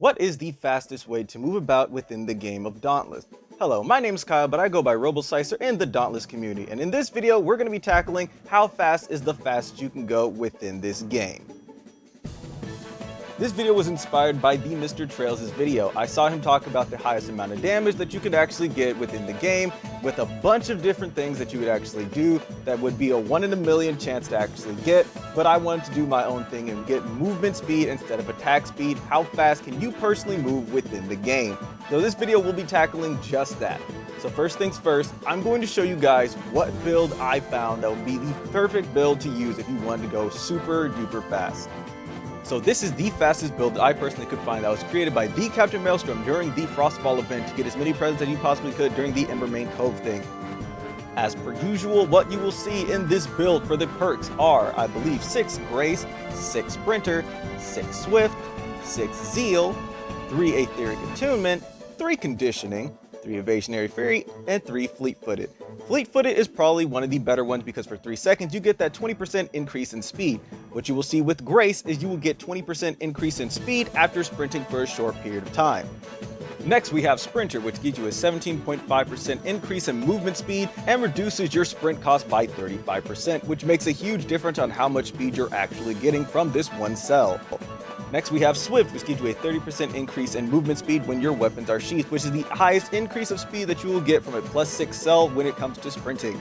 What is the fastest way to move about within the game of Dauntless? Hello, my name is Kyle, but I go by Roboslicer in the Dauntless community, and in this video we're going to be tackling how fast is the fastest you can go within this game. This video was inspired by the Mr. Trails' video. I saw him talk about the highest amount of damage that you could actually get within the game with a bunch of different things that you would actually do that would be a 1 in a million chance to actually get, but I wanted to do my own thing and get movement speed instead of attack speed. How fast can you personally move within the game? So this video will be tackling just that. So first things first, I'm going to show you guys what build I found that would be the perfect build to use if you wanted to go super duper fast. So this is the fastest build that I personally could find that was created by the Captain Maelstrom during the Frostfall event to get as many presents as you possibly could during the Embermane Cove thing. As per usual, what you will see in this build for the perks are, I believe, 6 Grace, 6 Sprinter, 6 Swift, 6 Zeal, 3 Aetheric Attunement, 3 Conditioning, 3 Evasionary Fury, and 3 Fleet-Footed. Fleet-Footed is probably one of the better ones because for 3 seconds you get that 20% increase in speed. What you will see with Grace is you will get 20% increase in speed after sprinting for a short period of time. Next we have Sprinter, which gives you a 17.5% increase in movement speed and reduces your sprint cost by 35%, which makes a huge difference on how much speed you're actually getting from this one cell. Next we have Swift, which gives you a 30% increase in movement speed when your weapons are sheathed, which is the highest increase of speed that you will get from a +6 cell when it comes to sprinting.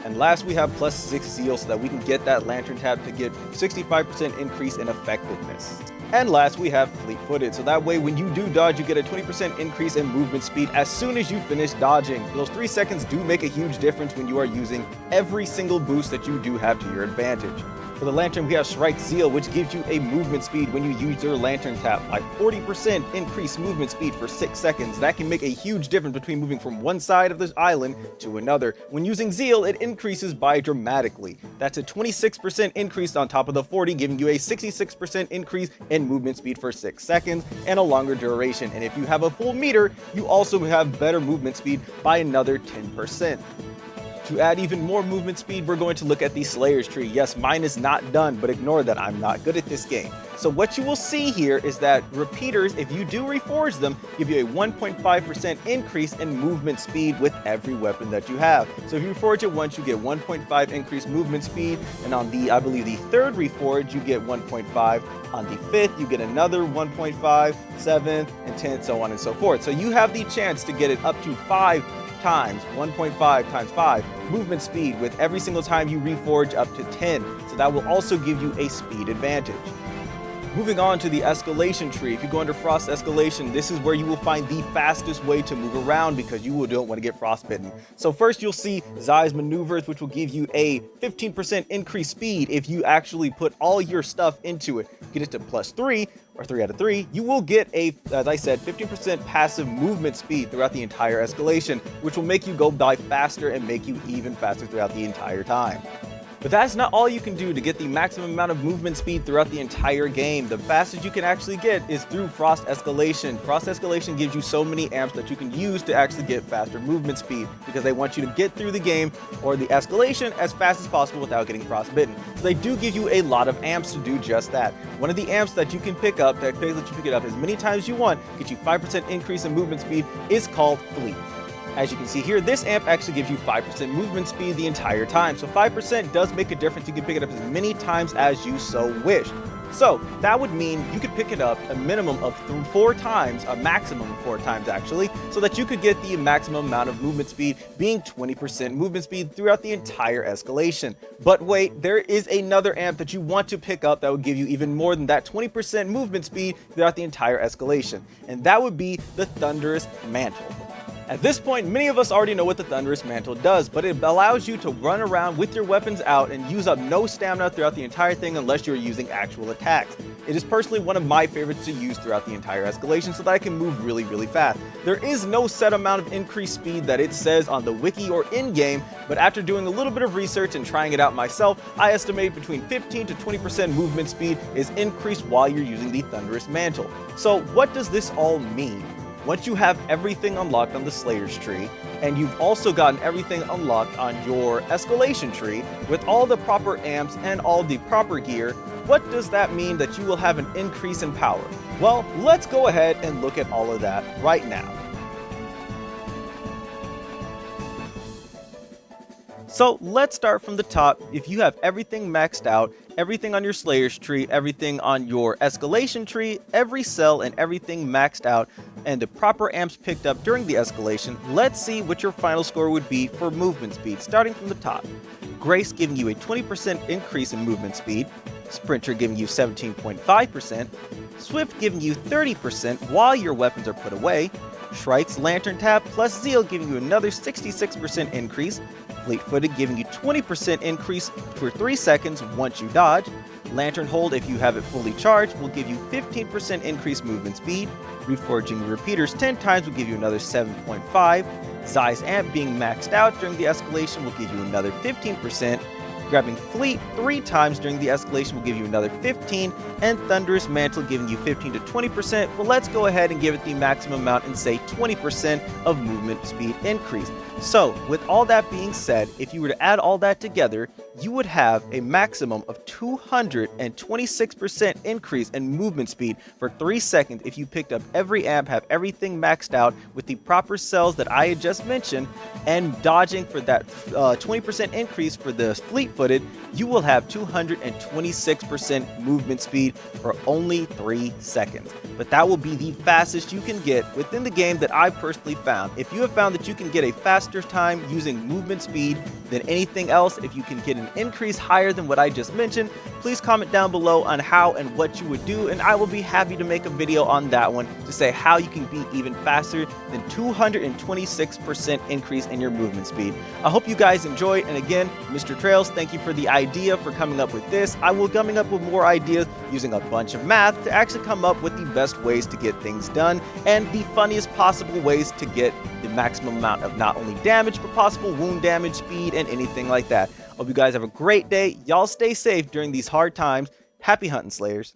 And last we have +6 Zeal so that we can get that Lantern Tap to get 65% increase in effectiveness. And last we have Fleet-Footed, so that way when you do dodge you get a 20% increase in movement speed as soon as you finish dodging. Those 3 seconds do make a huge difference when you are using every single boost that you do have to your advantage. For the Lantern, we have Strike Zeal, which gives you a movement speed when you use your Lantern Tap by 40% increased movement speed for 6 seconds. That can make a huge difference between moving from one side of this island to another. When using Zeal, it increases by dramatically. That's a 26% increase on top of the 40, giving you a 66% increase in movement speed for 6 seconds and a longer duration. And if you have a full meter, you also have better movement speed by another 10%. To add even more movement speed, we're going to look at the Slayer's Tree. Yes, mine is not done, but ignore that, I'm not good at this game. So what you will see here is that repeaters, if you do reforge them, give you a 1.5% increase in movement speed with every weapon that you have. So if you reforge it once, you get 1.5 increased movement speed, and on the, I believe the 3rd reforge, you get 1.5. On the 5th, you get another 1.5, 7th, and 10th, so on and so forth. So you have the chance to get it up to 5 times 1.5 times 5 movement speed with every single time you reforge up to 10, so that will also give you a speed advantage. Moving on to the Escalation tree, if you go under Frost Escalation, this is where you will find the fastest way to move around because you don't want to get frostbitten. So first you'll see Zai's maneuvers, which will give you a 15% increased speed if you actually put all your stuff into it. Get it to +3 or 3 out of 3, you will get a, as I said, 15% passive movement speed throughout the entire escalation, which will make you go by faster and make you even faster throughout the entire time. But that's not all you can do to get the maximum amount of movement speed throughout the entire game. The fastest you can actually get is through Frost Escalation. Frost Escalation gives you so many amps that you can use to actually get faster movement speed because they want you to get through the game or the escalation as fast as possible without getting frostbitten. So they do give you a lot of amps to do just that. One of the amps that you can pick up, that lets you pick it up as many times as you want, get you 5% increase in movement speed, is called Fleet. As you can see here, this amp actually gives you 5% movement speed the entire time. So 5% does make a difference. You can pick it up as many times as you so wish. So that would mean you could pick it up a minimum of 4 times, a maximum of 4 times actually, so that you could get the maximum amount of movement speed being 20% movement speed throughout the entire escalation. But wait, there is another amp that you want to pick up that would give you even more than that 20% movement speed throughout the entire escalation. And that would be the Thunderous Mantle. At this point, many of us already know what the Thunderous Mantle does, but it allows you to run around with your weapons out and use up no stamina throughout the entire thing unless you're using actual attacks. It is personally one of my favorites to use throughout the entire escalation so that I can move really, really fast. There is no set amount of increased speed that it says on the wiki or in-game, but after doing a little bit of research and trying it out myself, I estimate between 15 to 20% movement speed is increased while you're using the Thunderous Mantle. So what does this all mean? Once you have everything unlocked on the Slayer's tree, and you've also gotten everything unlocked on your Escalation tree, with all the proper amps and all the proper gear, what does that mean that you will have an increase in power? Well, let's go ahead and look at all of that right now. So let's start from the top. If you have everything maxed out, everything on your Slayer's tree, everything on your Escalation tree, every cell and everything maxed out, and the proper amps picked up during the Escalation, let's see what your final score would be for movement speed, starting from the top. Grace giving you a 20% increase in movement speed, Sprinter giving you 17.5%, Swift giving you 30% while your weapons are put away, Shrike's Lantern Tap plus Zeal giving you another 66% increase, Fleet-Footed giving you 20% increase for 3 seconds once you dodge, Lantern Hold if you have it fully charged will give you 15% increased movement speed, Reforging your repeaters 10 times will give you another 7.5, Zai's Amp being maxed out during the Escalation will give you another 15%, Grabbing Fleet 3 times during the Escalation will give you another 15, and Thunderous Mantle giving you 15 to 20%, but let's go ahead and give it the maximum amount and say 20% of movement speed increase. So, with all that being said, if you were to add all that together, you would have a maximum of 226% increase in movement speed for 3 seconds if you picked up every amp, have everything maxed out with the proper cells that I had just mentioned, and dodging for that 20% increase for the fleet-footed, you will have 226% movement speed for only 3 seconds. But that will be the fastest you can get within the game that I personally found. If you have found that you can get a faster time using movement speed than anything else, if you can get an increase higher than what I just mentioned, please comment down below on how and what you would do, and I will be happy to make a video on that one to say how you can be even faster than 226% increase in your movement speed. I hope you guys enjoyed, and again, Mr. Trails, thank you for the idea for coming up with this. I will coming up with more ideas using a bunch of math to actually come up with the best ways to get things done and the funniest possible ways to get the maximum amount of not only damage but possible wound damage, speed, and anything like that. Hope you guys have a great day. Y'all stay safe during these hard times. Happy hunting, Slayers.